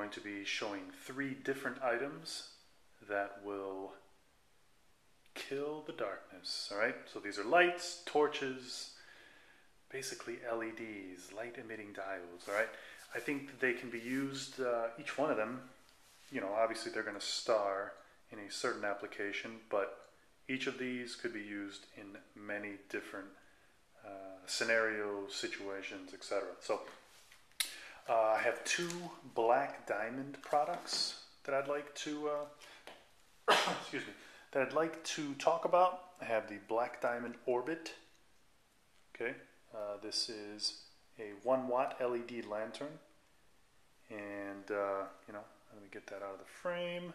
going to be showing 3 different items that will kill the darkness. All right, so these are lights, torches, basically LEDs, light emitting diodes. All right, I think they can be used, each one of them, you know, obviously they're going to star in a certain application, but each of these could be used in many different scenarios, situations, etc. So I have 2 Black Diamond products that I'd like to excuse me, that I'd like to talk about. I have the Black Diamond Orbit. Okay, this is a 1-watt LED lantern, and you know, let me get that out of the frame.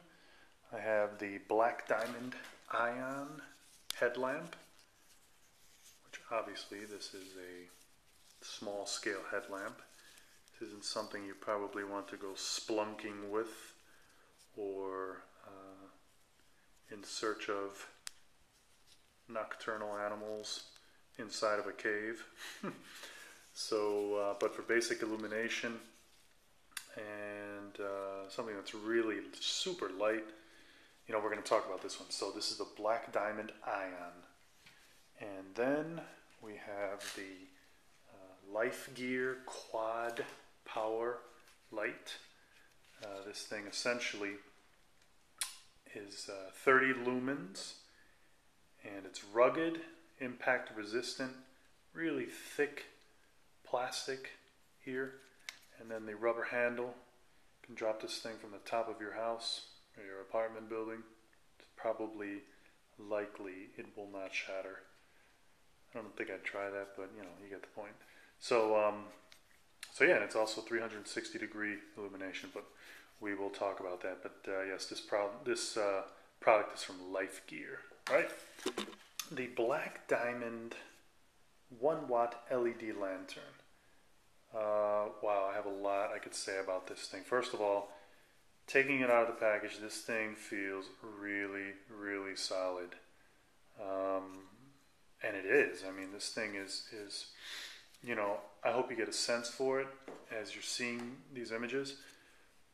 I have the Black Diamond Ion headlamp, which obviously this is a small scale headlamp. This isn't something you probably want to go splunking with or in search of nocturnal animals inside of a cave. So, but for basic illumination and something that's really super light, you know, we're going to talk about this one. So this is the Black Diamond Ion. And then we have the Life Gear Quad Power Light. This thing essentially is 30 lumens, and it's rugged, impact resistant, really thick plastic here, and then the rubber handle. You can drop this thing from the top of your house or your apartment building. It's probably likely it will not shatter. I don't think I'd try that, but you know, you get the point. So so yeah, and it's also 360 degree illumination, but we will talk about that. But yes, this product is from Life Gear, right? The Black Diamond 1-watt LED lantern. Wow, I have a lot I could say about this thing. First of all, taking it out of the package, this thing feels really, really solid. And it is. I mean, this thing is, you know, I hope you get a sense for it as you're seeing these images.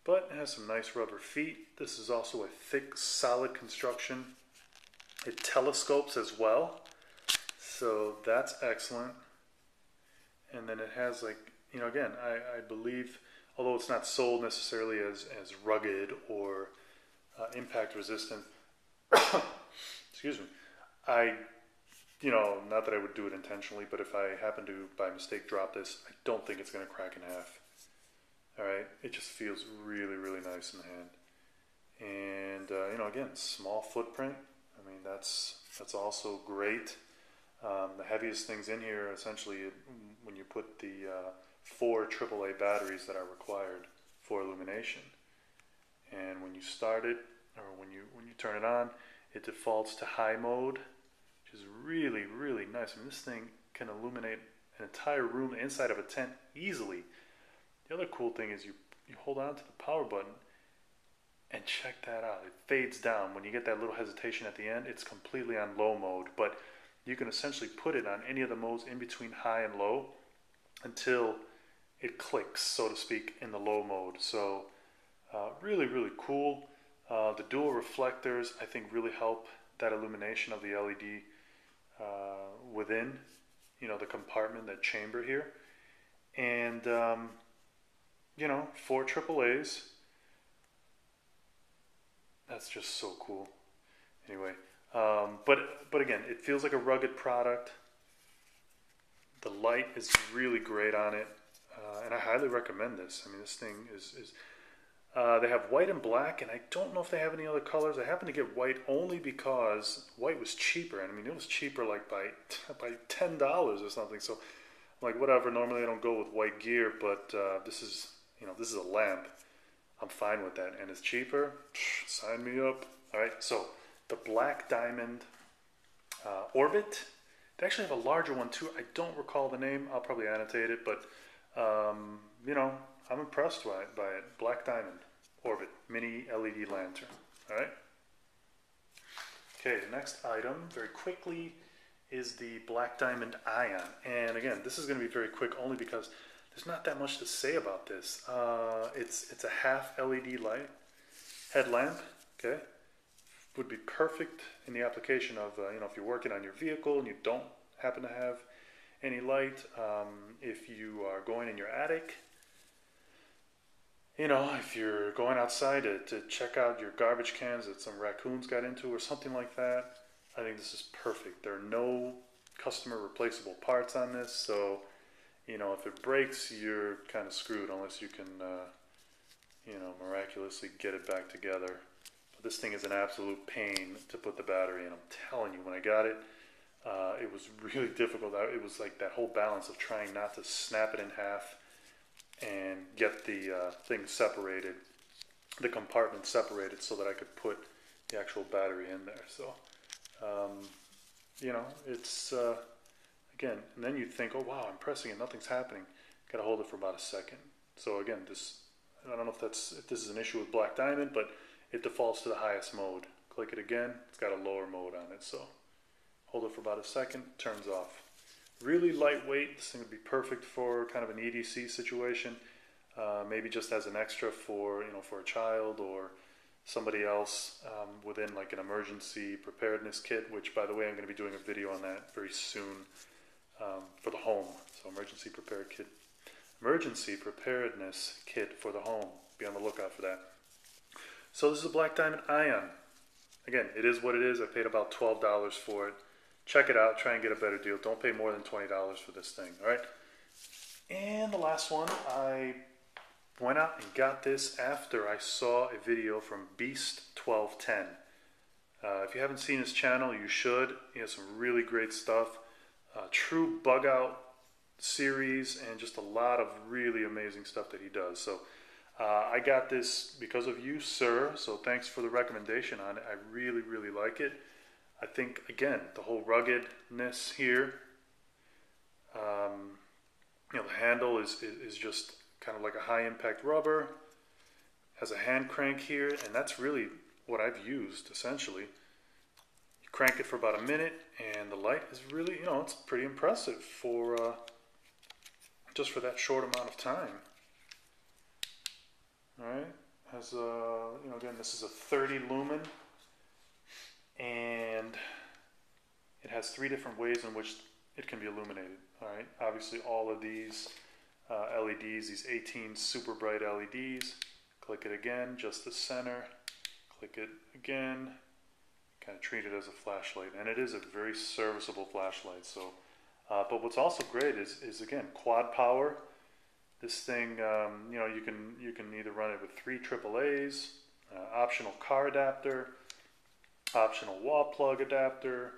But it has some nice rubber feet. This is also a thick, solid construction. It telescopes as well, so that's excellent. And then it has, like, you know, again, I believe, although it's not sold necessarily as rugged or impact resistant, excuse me, you know, not that I would do it intentionally, but if I happen to, by mistake, drop this, I don't think it's going to crack in half. All right, it just feels really, really nice in the hand. And, you know, again, small footprint. I mean, that's also great. The heaviest things in here, essentially, when you put the 4 AAA batteries that are required for illumination. And when you start it, or when you turn it on, it defaults to high mode, which is really, really nice. I mean, this thing can illuminate an entire room inside of a tent easily. The other cool thing is you hold on to the power button and check that out. It fades down. When you get that little hesitation at the end, it's completely on low mode, but you can essentially put it on any of the modes in between high and low until it clicks, so to speak, in the low mode. So really, really cool. The dual reflectors, I think, really help that illumination of the LED within, you know, the compartment, that chamber here. And you know, 4 AAAs. That's just so cool. Anyway, but again, it feels like a rugged product. The light is really great on it, and I highly recommend this. I mean, this thing is they have white and black, and I don't know if they have any other colors. I happen to get white only because white was cheaper. And I mean, it was cheaper like by $10 or something. So I'm like, whatever. Normally I don't go with white gear, but this is, you know, this is a lamp. I'm fine with that, and it's cheaper. Sign me up. All right, so the Black Diamond Orbit. They actually have a larger one too. I don't recall the name. I'll probably annotate it, but you know, I'm impressed by it. Black Diamond Orbit Mini LED Lantern. All right. Okay, the next item, very quickly, is the Black Diamond Ion. And again, this is going to be very quick only because there's not that much to say about this. It's a half LED light headlamp. Okay, would be perfect in the application of if you're working on your vehicle and you don't happen to have any light. If you are going in your attic, if you're going outside to check out your garbage cans that some raccoons got into or something like that, I think this is perfect. There are no customer replaceable parts on this, so if it breaks, you're kind of screwed unless you can miraculously get it back together. But this thing is an absolute pain to put the battery in. I'm telling you, when I got it, it was really difficult. It was like that whole balance of trying not to snap it in half and get the thing separated, the compartment separated, so that I could put the actual battery in there. So, it's, again, and then you think, oh wow, I'm pressing it, nothing's happening. Got to hold it for about a second. So again, I don't know if this is an issue with Black Diamond, but it defaults to the highest mode. Click it again, it's got a lower mode on it. So hold it for about a second, turns off. Really lightweight. This thing would be perfect for kind of an EDC situation. Maybe just as an extra for a child or somebody else within like an emergency preparedness kit. Which, by the way, I'm going to be doing a video on that very soon for the home. So emergency preparedness kit for the home. Be on the lookout for that. So this is a Black Diamond Ion. Again, it is what it is. I paid about $12 for it. Check it out. Try and get a better deal. Don't pay more than $20 for this thing. All right. And the last one, I went out and got this after I saw a video from Beast1210. If you haven't seen his channel, you should. He has some really great stuff. True bug out series and just a lot of really amazing stuff that he does. So I got this because of you, sir. So thanks for the recommendation on it. I really, really like it. I think, again, the whole ruggedness here, the handle is just kind of like a high impact rubber, has a hand crank here, and that's really what I've used essentially. You crank it for about a minute and the light is really, it's pretty impressive for just for that short amount of time. Alright, has again, this is a 30 lumen, and it has 3 different ways in which it can be illuminated. All right, obviously all of these LEDs, these 18 super bright LEDs, click it again, just the center, click it again, kind of treat it as a flashlight, and it is a very serviceable flashlight. So, but what's also great is again, quad power. This thing, you can either run it with 3 AAAs, optional car adapter, optional wall plug adapter,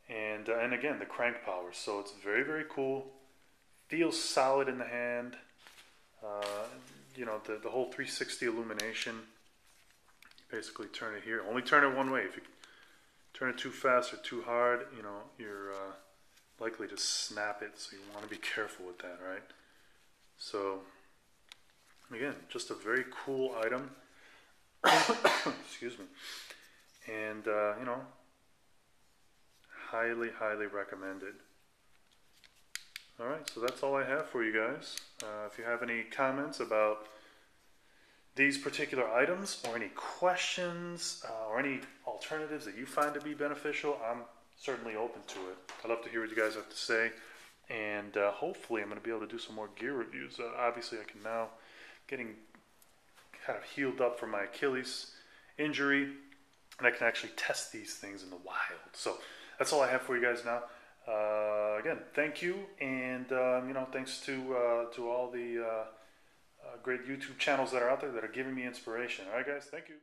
and again, the crank power. So it's very, very cool. Feels solid in the hand. The whole 360 illumination. You basically turn it here. Only turn it one way. If you turn it too fast or too hard, you're likely to snap it. So you want to be careful with that, right? So again, just a very cool item. Excuse me. And highly, highly recommended. Alright, so that's all I have for you guys. If you have any comments about these particular items, or any questions, or any alternatives that you find to be beneficial, I'm certainly open to it. I'd love to hear what you guys have to say, and hopefully I'm going to be able to do some more gear reviews. Obviously I can now, getting kind of healed up from my Achilles injury, and I can actually test these things in the wild. So that's all I have for you guys now. Again, thank you, and thanks to all the great YouTube channels that are out there that are giving me inspiration. All right, guys, thank you.